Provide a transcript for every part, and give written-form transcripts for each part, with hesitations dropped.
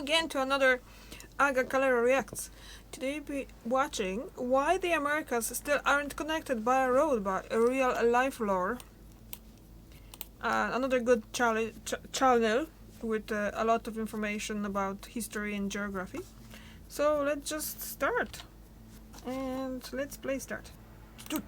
again to another Aga Calera Reacts. Today we'll be watching why the Americas still aren't connected by a road, by a real life lore. Another good channel with a lot of information about history and geography. So let's just start. And let's play start. Start.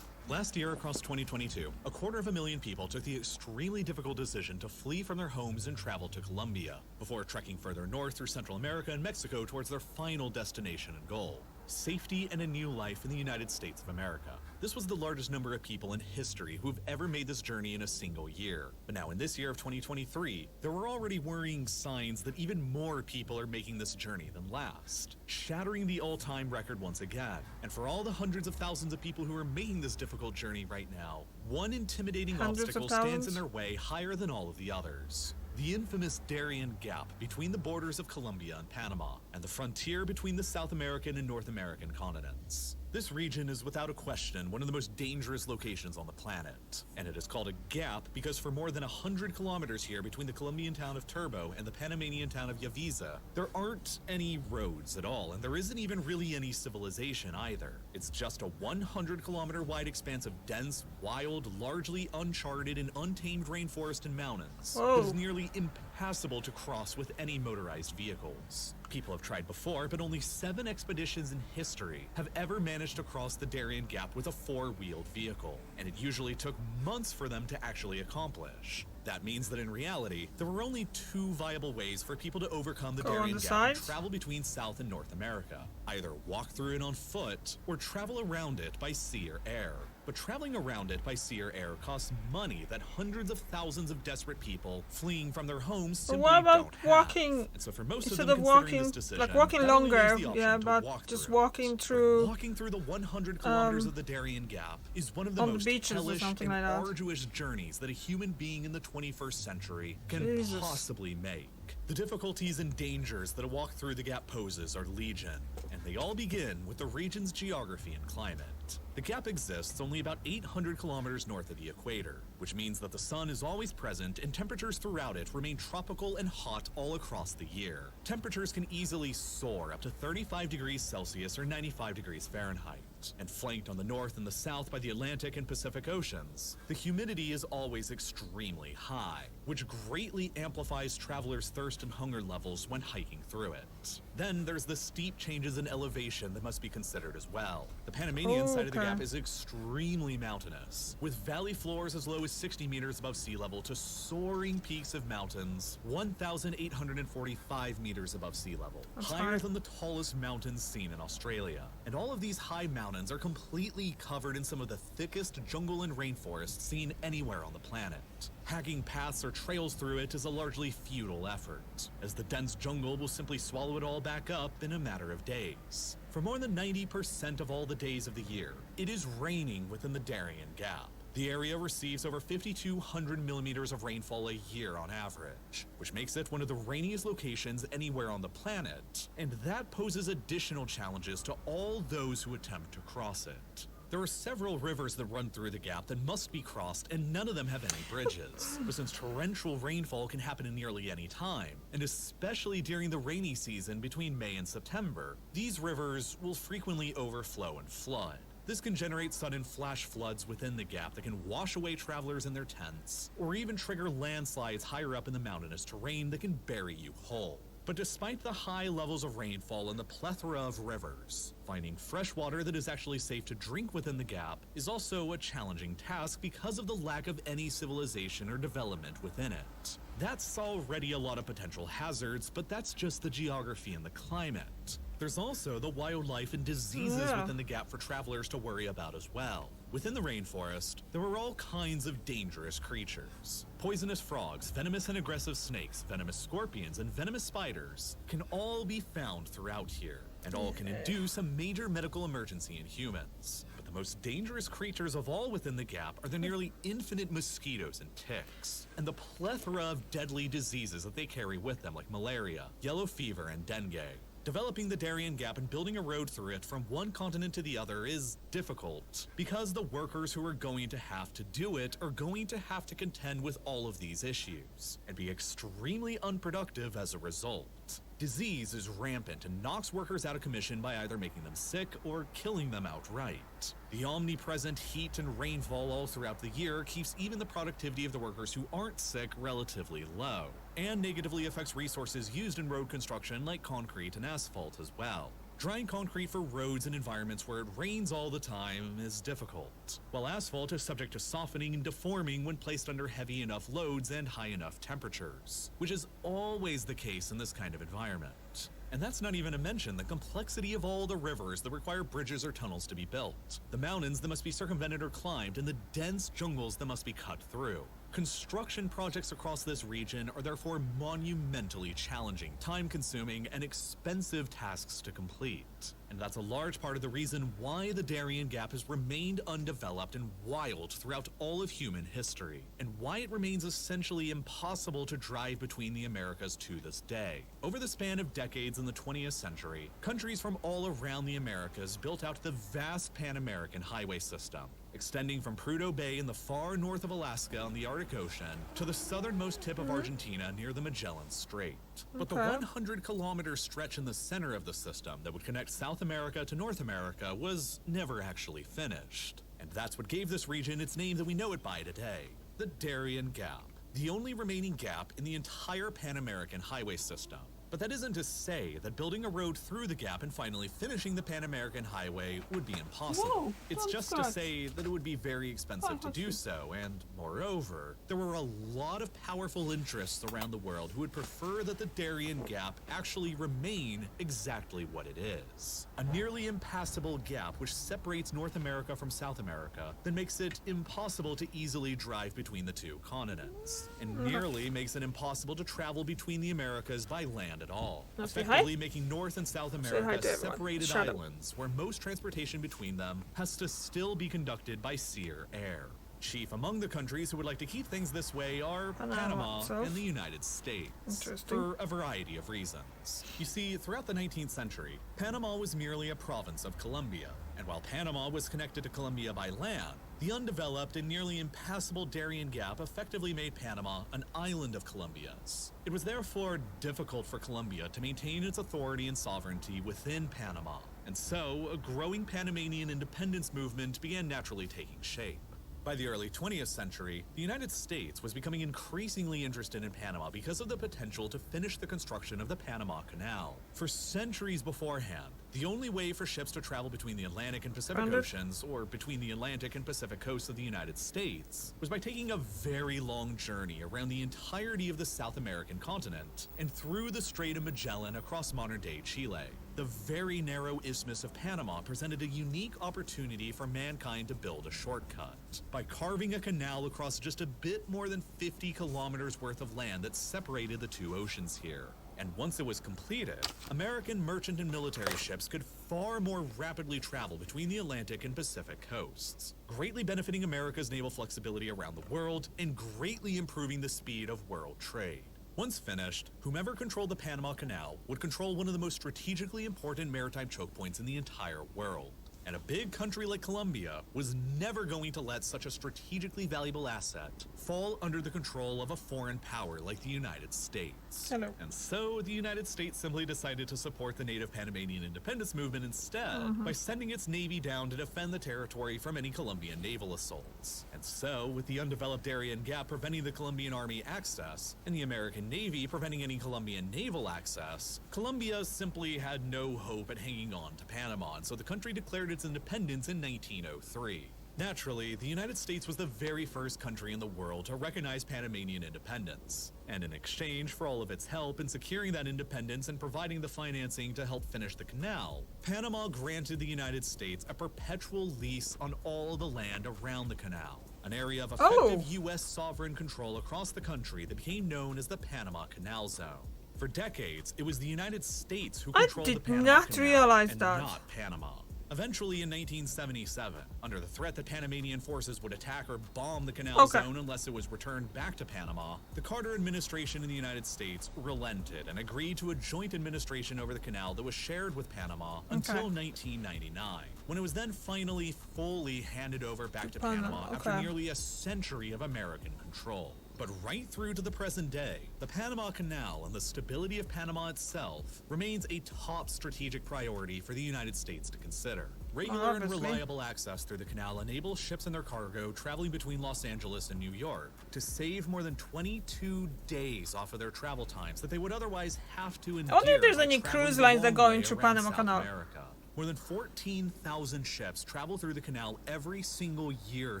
Last year across 2022, 250,000 people took the extremely difficult decision to flee from their homes and travel to Colombia, before trekking further north through Central America and Mexico towards their final destination and goal: safety and a new life in the United States of America. This was the largest number of people in history who have ever made this journey in a single year. But now in this year of 2023, there were already worrying signs that even more people are making this journey than last, shattering the all-time record once again. And for all the hundreds of thousands of people who are making this difficult journey right now, one intimidating obstacle stands in their way higher than all of the others: the infamous Darien Gap between the borders of Colombia and Panama, and the frontier between the South American and North American continents. This region is without a question one of the most dangerous locations on the planet, and it is called a gap because for more than 100 kilometers here between the Colombian town of Turbo and the Panamanian town of Yaviza, there aren't any roads at all, and there isn't even really any civilization either. It's just a 100-kilometer wide expanse of dense, wild, largely uncharted and untamed rainforest and mountains that is nearly impassable to cross with any motorized vehicles. People have tried before, but only 7 expeditions in history have ever managed to cross the Darien Gap with a 4-wheeled vehicle, and it usually took months for them to actually accomplish. That means that in reality, there were only 2 viable ways for people to overcome the Darien Gap and travel between South and North America: either walk through it on foot or travel around it by sea or air. But traveling around it by sea or air costs money that hundreds of thousands of desperate people fleeing from their homes simply don't have. Walking? And so for most instead of them, of walking, this decision, like walking longer, yeah, but just walking through. Walking through the 100 kilometers of the Darien Gap is one of the most hellish and arduous journeys that a human being in the 21st century can possibly make. The difficulties and dangers that a walk through the gap poses are legion, and they all begin with the region's geography and climate. The gap exists only about 800 kilometers north of the equator, which means that the sun is always present and temperatures throughout it remain tropical and hot all across the year. Temperatures can easily soar up to 35 degrees Celsius or 95 degrees Fahrenheit. And flanked on the north and the south by the Atlantic and Pacific Oceans, the humidity is always extremely high, which greatly amplifies travelers' thirst and hunger levels when hiking through it. Then there's the steep changes in elevation that must be considered as well. The Panamanian side of the gap is extremely mountainous, with valley floors as low as 60 meters above sea level to soaring peaks of mountains 1,845 meters above sea level, higher than the tallest mountains seen in Australia. And all of these high mountains are completely covered in some of the thickest jungle and rainforest seen anywhere on the planet. Hacking paths or trails through it is a largely futile effort, as the dense jungle will simply swallow it all back up in a matter of days. For more than 90% of all the days of the year, it is raining within the Darien Gap. The area receives over 5,200 millimeters of rainfall a year on average, which makes it one of the rainiest locations anywhere on the planet, and that poses additional challenges to all those who attempt to cross it. There are several rivers that run through the gap that must be crossed, and none of them have any bridges. But since torrential rainfall can happen in nearly any time, and especially during the rainy season between May and September, these rivers will frequently overflow and flood. This can generate sudden flash floods within the gap that can wash away travelers in their tents, or even trigger landslides higher up in the mountainous terrain that can bury you whole. But despite the high levels of rainfall and the plethora of rivers, finding fresh water that is actually safe to drink within the gap is also a challenging task because of the lack of any civilization or development within it. That's already a lot of potential hazards, but that's just the geography and the climate. There's also the wildlife and diseases within the gap for travelers to worry about as well. Within the rainforest, there are all kinds of dangerous creatures. Poisonous frogs, venomous and aggressive snakes, venomous scorpions, and venomous spiders can all be found throughout here, and all can induce a major medical emergency in humans. But the most dangerous creatures of all within the gap are the nearly infinite mosquitoes and ticks, and the plethora of deadly diseases that they carry with them, like malaria, yellow fever, and dengue. Developing the Darien Gap and building a road through it from one continent to the other is difficult, because the workers who are going to have to do it are going to have to contend with all of these issues, and be extremely unproductive as a result. Disease is rampant and knocks workers out of commission by either making them sick or killing them outright. The omnipresent heat and rainfall all throughout the year keeps even the productivity of the workers who aren't sick relatively low, and negatively affects resources used in road construction like concrete and asphalt as well. Drying concrete for roads in environments where it rains all the time is difficult, while asphalt is subject to softening and deforming when placed under heavy enough loads and high enough temperatures, which is always the case in this kind of environment. And that's not even to mention the complexity of all the rivers that require bridges or tunnels to be built, the mountains that must be circumvented or climbed, and the dense jungles that must be cut through. Construction projects across this region are therefore monumentally challenging, time-consuming, and expensive tasks to complete. And that's a large part of the reason why the Darien Gap has remained undeveloped and wild throughout all of human history, and why it remains essentially impossible to drive between the Americas to this day. Over the span of decades in the 20th century, countries from all around the Americas built out the vast Pan-American highway system, extending from Prudhoe Bay in the far north of Alaska on the Arctic Ocean to the southernmost tip of Argentina near the Magellan Strait. But the 100-kilometer stretch in the center of the system that would connect South America to North America was never actually finished. And that's what gave this region its name that we know it by today, the Darien Gap, the only remaining gap in the entire Pan-American highway system. But that isn't to say that building a road through the gap and finally finishing the Pan-American Highway would be impossible. Whoa, it's just to say that it would be very expensive to do so, and moreover, there were a lot of powerful interests around the world who would prefer that the Darien Gap actually remain exactly what it is. A nearly impassable gap which separates North America from South America, that makes it impossible to easily drive between the two continents, and nearly makes it impossible to travel between the Americas by land at all, effectively making North and South America separated islands where most transportation between them has to still be conducted by sea or air. Chief among the countries who would like to keep things this way are Panama and the United States, for a variety of reasons. You see, throughout the 19th century, Panama was merely a province of Colombia, and while Panama was connected to Colombia by land, the undeveloped and nearly impassable Darien Gap effectively made Panama an island of Colombia's. It was therefore difficult for Colombia to maintain its authority and sovereignty within Panama, and so a growing Panamanian independence movement began naturally taking shape. By the early 20th century, the United States was becoming increasingly interested in Panama because of the potential to finish the construction of the Panama Canal. For centuries beforehand, the only way for ships to travel between the Atlantic and Pacific Oceans, or between the Atlantic and Pacific coasts of the United States, was by taking a very long journey around the entirety of the South American continent and through the Strait of Magellan across modern-day Chile. The very narrow Isthmus of Panama presented a unique opportunity for mankind to build a shortcut by carving a canal across just a bit more than 50 kilometers worth of land that separated the two oceans here. And once it was completed, American merchant and military ships could far more rapidly travel between the Atlantic and Pacific coasts, greatly benefiting America's naval flexibility around the world and greatly improving the speed of world trade. Once finished, whomever controlled the Panama Canal would control one of the most strategically important maritime choke points in the entire world. And a big country like Colombia was never going to let such a strategically valuable asset fall under the control of a foreign power like the United States. Hello. And so the United States simply decided to support the native Panamanian independence movement instead by sending its navy down to defend the territory from any Colombian naval assaults. And so, with the undeveloped Darien Gap preventing the Colombian army access and the American Navy preventing any Colombian naval access, Colombia simply had no hope at hanging on to Panama, and so the country declared its independence in 1903. Naturally, the United States was the very first country in the world to recognize Panamanian independence, and in exchange for all of its help in securing that independence and providing the financing to help finish the canal, Panama granted the United States a perpetual lease on all the land around the canal, an area of effective U.S. sovereign control across the country that became known as the Panama Canal Zone. For decades, it was the United States who controlled the Panama Canal and not Panama. Eventually, in 1977, under the threat that Panamanian forces would attack or bomb the canal zone unless it was returned back to Panama, the Carter administration in the United States relented and agreed to a joint administration over the canal that was shared with Panama until 1999, when it was then finally fully handed over back to Panama after nearly a century of American control. But right through to the present day, the Panama Canal and the stability of Panama itself remains a top strategic priority for the United States to consider. Regular and reliable access through the canal enables ships and their cargo traveling between Los Angeles and New York to save more than 22 days off of their travel times that they would otherwise have to endure. I wonder if there's any cruise lines that go into Panama Canal. America. More than 14,000 ships travel through the canal every single year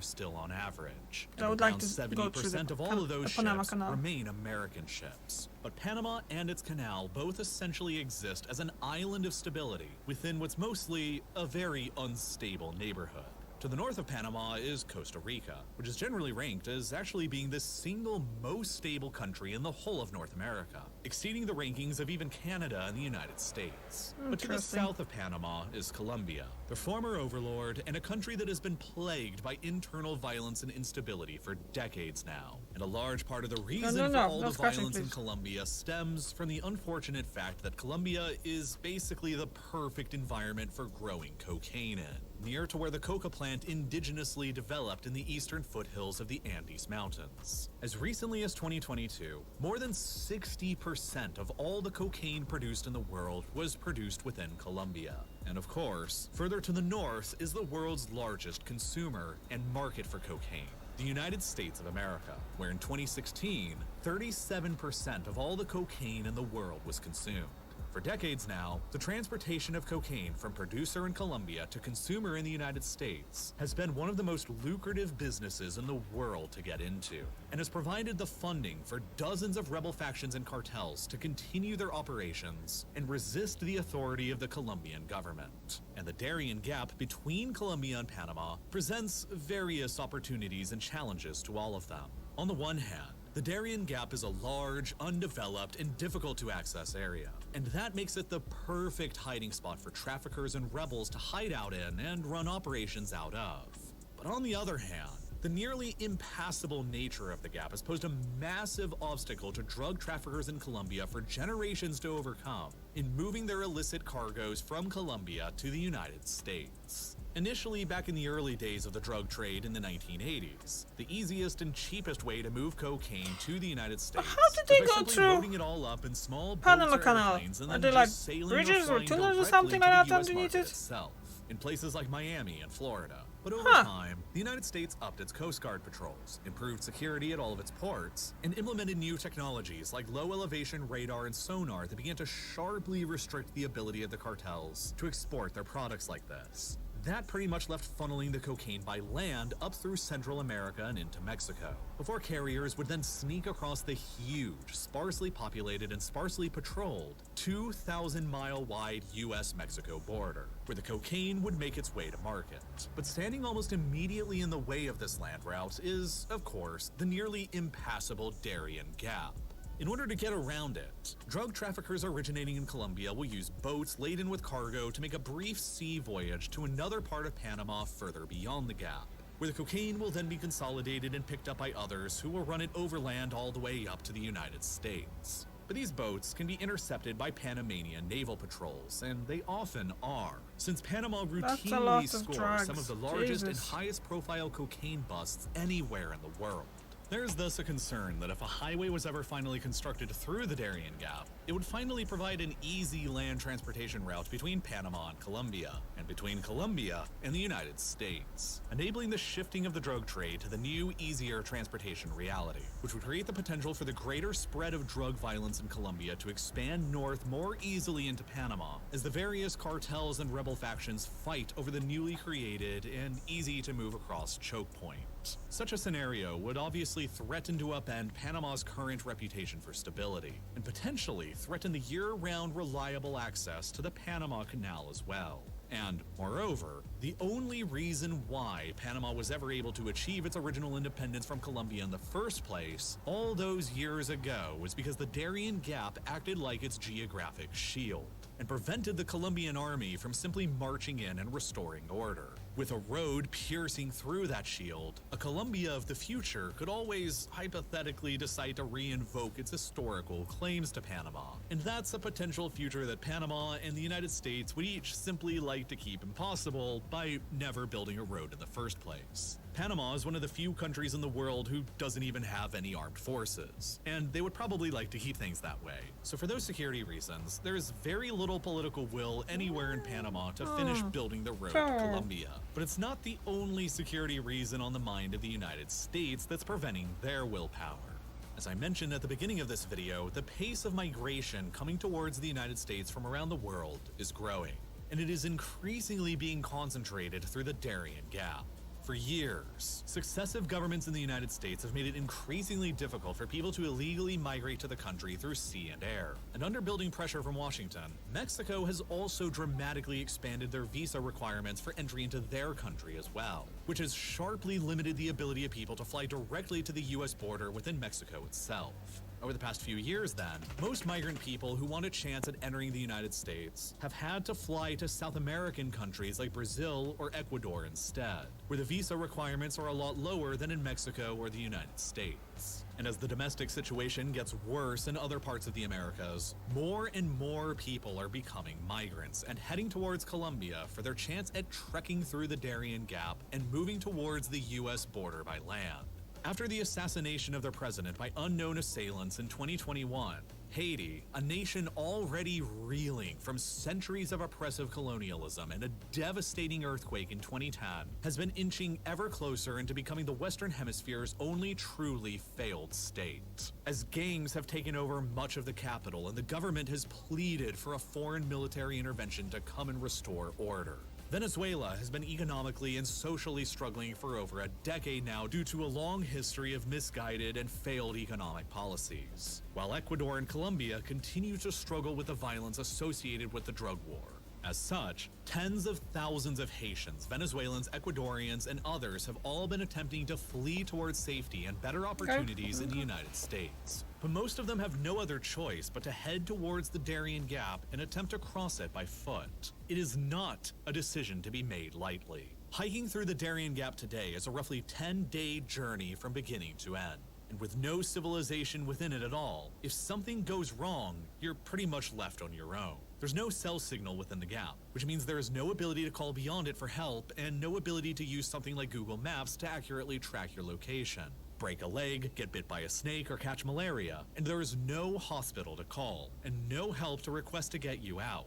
still on average. And I would like to 70% go through of all of those Panama ships Canal. remain American ships. But Panama and its canal both essentially exist as an island of stability within what's mostly a very unstable neighborhood. To the north of Panama is Costa Rica, which is generally ranked as actually being the single most stable country in the whole of North America, exceeding the rankings of even Canada and the United States. But to the south of Panama is Colombia, the former overlord, and a country that has been plagued by internal violence and instability for decades now. And a large part of the reason for all the violence in Colombia stems from the unfortunate fact that Colombia is basically the perfect environment for growing cocaine in, near to where the coca plant indigenously developed in the eastern foothills of the Andes Mountains. As recently as 2022, more than 60% of all the cocaine produced in the world was produced within Colombia. And of course, further to the north is the world's largest consumer and market for cocaine, the United States of America, where in 2016, 37% of all the cocaine in the world was consumed. For decades now, the transportation of cocaine from producer in Colombia to consumer in the United States has been one of the most lucrative businesses in the world to get into, and has provided the funding for dozens of rebel factions and cartels to continue their operations and resist the authority of the Colombian government. And the Darien Gap between Colombia and Panama presents various opportunities and challenges to all of them. On the one hand, the Darien Gap is a large, undeveloped, and difficult to access area, and that makes it the perfect hiding spot for traffickers and rebels to hide out in and run operations out of. But on the other hand, the nearly impassable nature of the gap has posed a massive obstacle to drug traffickers in Colombia for generations to overcome in moving their illicit cargoes from Colombia to the United States. Initially, back in the early days of the drug trade in the 1980s, the easiest and cheapest way to move cocaine to the United States how did they go through loading it all up in small Panama boats or Canal? airplanes and Are then there just like sailing bridges or flying tunnels or directly something to like the that US underneath market it? itself, in places like Miami and Florida. But over Huh. time, the United States upped its Coast Guard patrols, improved security at all of its ports, and implemented new technologies like low-elevation radar and sonar that began to sharply restrict the ability of the cartels to export their products like this. That pretty much left funneling the cocaine by land up through Central America and into Mexico, before carriers would then sneak across the huge, sparsely populated and sparsely patrolled 2,000-mile-wide US-Mexico border, where the cocaine would make its way to market. But standing almost immediately in the way of this land route is, of course, the nearly impassable Darien Gap. In order to get around it, drug traffickers originating in Colombia will use boats laden with cargo to make a brief sea voyage to another part of Panama further beyond the gap, where the cocaine will then be consolidated and picked up by others who will run it overland all the way up to the United States. But these boats can be intercepted by Panamanian naval patrols, and they often are, since Panama routinely scores some of the largest and highest profile cocaine busts anywhere in the world. There's thus a concern that if a highway was ever finally constructed through the Darien Gap, it would finally provide an easy land transportation route between Panama and Colombia, and between Colombia and the United States, enabling the shifting of the drug trade to the new, easier transportation reality, which would create the potential for the greater spread of drug violence in Colombia to expand north more easily into Panama, as the various cartels and rebel factions fight over the newly created and easy-to-move-across choke point. Such a scenario would obviously threaten to upend Panama's current reputation for stability, and potentially threaten the year-round reliable access to the Panama Canal as well. And, moreover, the only reason why Panama was ever able to achieve its original independence from Colombia in the first place, all those years ago, was because the Darien Gap acted like its geographic shield, and prevented the Colombian army from simply marching in and restoring order. With a road piercing through that shield, a Colombia of the future could always hypothetically decide to re-invoke its historical claims to Panama. And that's a potential future that Panama and the United States would each simply like to keep impossible by never building a road in the first place. Panama is one of the few countries in the world who doesn't even have any armed forces, and they would probably like to keep things that way. So for those security reasons, there's very little political will anywhere in Panama to finish building the road to Colombia. But it's not the only security reason on the mind of the United States that's preventing their willpower. As I mentioned at the beginning of this video, the pace of migration coming towards the United States from around the world is growing, and it is increasingly being concentrated through the Darien Gap. For years, successive governments in the United States have made it increasingly difficult for people to illegally migrate to the country through sea and air. And under building pressure from Washington, Mexico has also dramatically expanded their visa requirements for entry into their country as well, which has sharply limited the ability of people to fly directly to the US border within Mexico itself. Over the past few years, then, most migrant people who want a chance at entering the United States have had to fly to South American countries like Brazil or Ecuador instead, where the visa requirements are a lot lower than in Mexico or the United States. And as the domestic situation gets worse in other parts of the Americas, more and more people are becoming migrants and heading towards Colombia for their chance at trekking through the Darien Gap and moving towards the US border by land. After the assassination of their president by unknown assailants in 2021, Haiti, a nation already reeling from centuries of oppressive colonialism and a devastating earthquake in 2010, has been inching ever closer into becoming the Western Hemisphere's only truly failed state. As gangs have taken over much of the capital and the government has pleaded for a foreign military intervention to come and restore order. Venezuela has been economically and socially struggling for over a decade now due to a long history of misguided and failed economic policies, while Ecuador and Colombia continue to struggle with the violence associated with the drug war. As such, tens of thousands of Haitians, Venezuelans, Ecuadorians, and others have all been attempting to flee towards safety and better opportunities in the United States. But most of them have no other choice but to head towards the Darien Gap and attempt to cross it by foot. It is not a decision to be made lightly. Hiking through the Darien Gap today is a roughly 10-day journey from beginning to end. And with no civilization within it at all, if something goes wrong, you're pretty much left on your own. There's no cell signal within the gap, which means there is no ability to call beyond it for help and no ability to use something like Google Maps to accurately track your location. Break a leg, get bit by a snake, or catch malaria, and there is no hospital to call, and no help to request to get you out.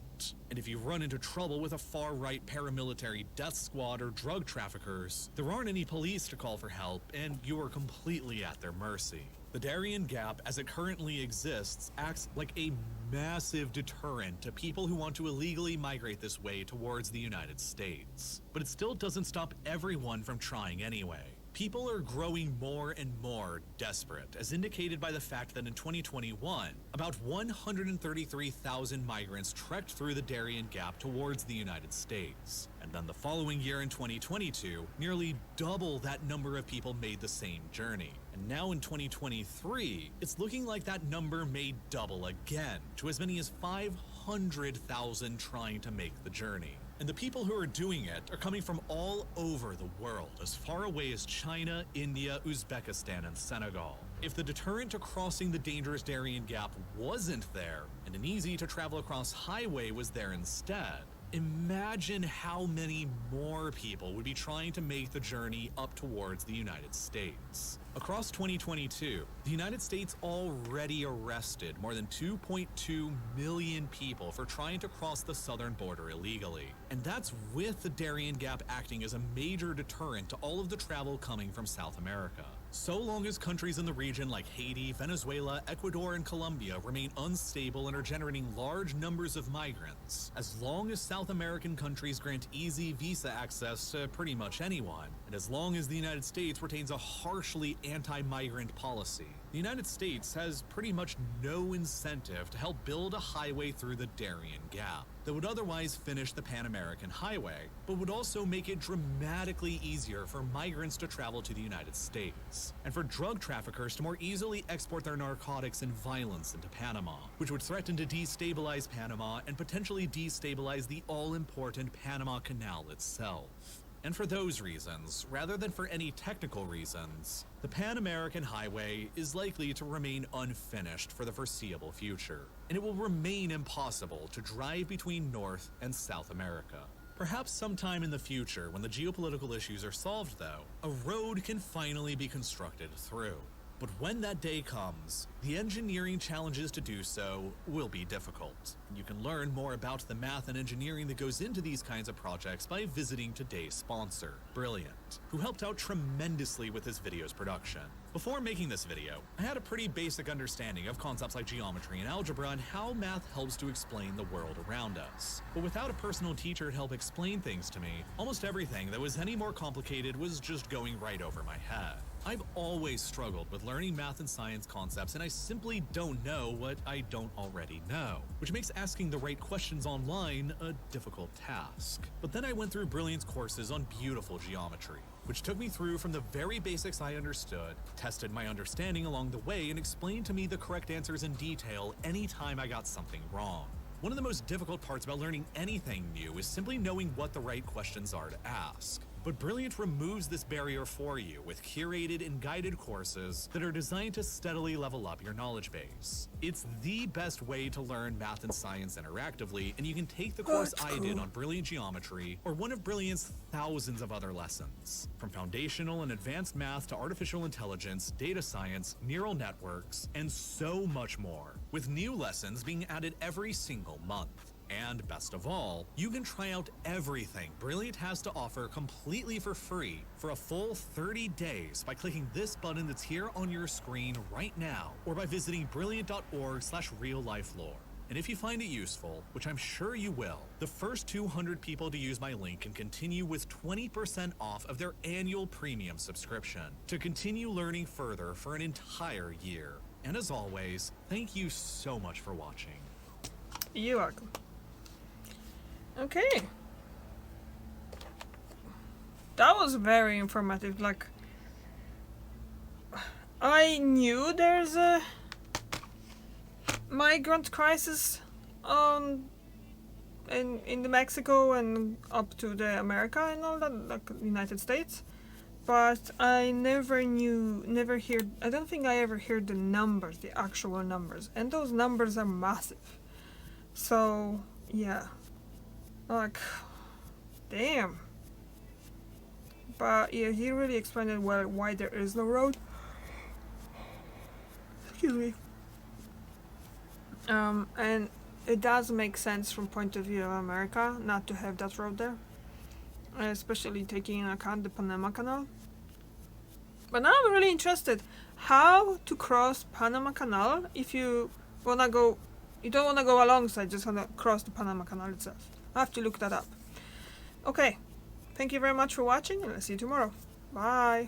And if you run into trouble with a far-right paramilitary death squad or drug traffickers, there aren't any police to call for help, and you are completely at their mercy. The Darien Gap, as it currently exists, acts like a massive deterrent to people who want to illegally migrate this way towards the United States. But it still doesn't stop everyone from trying anyway. People are growing more and more desperate, as indicated by the fact that in 2021, about 133,000 migrants trekked through the Darien Gap towards the United States. And then the following year in 2022, nearly double that number of people made the same journey. And now in 2023, it's looking like that number may double again, to as many as 500,000 trying to make the journey. And the people who are doing it are coming from all over the world, as far away as China, India, Uzbekistan, and Senegal. If the deterrent to crossing the dangerous Darien Gap wasn't there, and an easy-to-travel across highway was there instead, imagine how many more people would be trying to make the journey up towards the United States. Across 2022, the United States already arrested more than 2.2 million people for trying to cross the southern border illegally. And that's with the Darien Gap acting as a major deterrent to all of the travel coming from South America. So long as countries in the region like Haiti, Venezuela, Ecuador, and Colombia remain unstable and are generating large numbers of migrants, as long as South American countries grant easy visa access to pretty much anyone, and as long as the United States retains a harshly anti-migrant policy, the United States has pretty much no incentive to help build a highway through the Darien Gap that would otherwise finish the Pan-American Highway, but would also make it dramatically easier for migrants to travel to the United States, and for drug traffickers to more easily export their narcotics and violence into Panama, which would threaten to destabilize Panama and potentially destabilize the all-important Panama Canal itself. And for those reasons, rather than for any technical reasons, the Pan-American Highway is likely to remain unfinished for the foreseeable future, and it will remain impossible to drive between North and South America. Perhaps sometime in the future, when the geopolitical issues are solved though, a road can finally be constructed through. But when that day comes, the engineering challenges to do so will be difficult. You can learn more about the math and engineering that goes into these kinds of projects by visiting today's sponsor, Brilliant, who helped out tremendously with this video's production. Before making this video, I had a pretty basic understanding of concepts like geometry and algebra and how math helps to explain the world around us. But without a personal teacher to help explain things to me, almost everything that was any more complicated was just going right over my head. I've always struggled with learning math and science concepts, and I simply don't know what I don't already know, which makes asking the right questions online a difficult task. But then I went through Brilliant's courses on beautiful geometry, which took me through from the very basics I understood, tested my understanding along the way, and explained to me the correct answers in detail anytime I got something wrong. One of the most difficult parts about learning anything new is simply knowing what the right questions are to ask. But Brilliant removes this barrier for you with curated and guided courses that are designed to steadily level up your knowledge base. It's the best way to learn math and science interactively, and you can take the course I did on Brilliant Geometry or one of Brilliant's thousands of other lessons. From foundational and advanced math to artificial intelligence, data science, neural networks, and so much more, with new lessons being added every single month. And best of all, you can try out everything Brilliant has to offer completely for free for a full 30 days by clicking this button that's here on your screen right now, or by visiting brilliant.org/real-life-lore. And if you find it useful, which I'm sure you will, the first 200 people to use my link can continue with 20% off of their annual premium subscription to continue learning further for an entire year. And as always, thank you so much for watching. You're welcome. Okay. That was very informative. Like, I knew there's a migrant crisis in the Mexico and up to the America and all that, like United States, but I never heard. I don't think I ever heard the numbers, the actual numbers, and those numbers are massive. So yeah. Like, damn. But yeah, he really explained it well why there is no road. Excuse me. And it does make sense from point of view of America not to have that road there, especially taking into account the Panama Canal. But now I'm really interested how to cross Panama Canal if you wanna go. You don't wanna go alongside, just wanna cross the Panama Canal itself. I have to look that up. Okay, thank you very much for watching, and I'll see you tomorrow. Bye.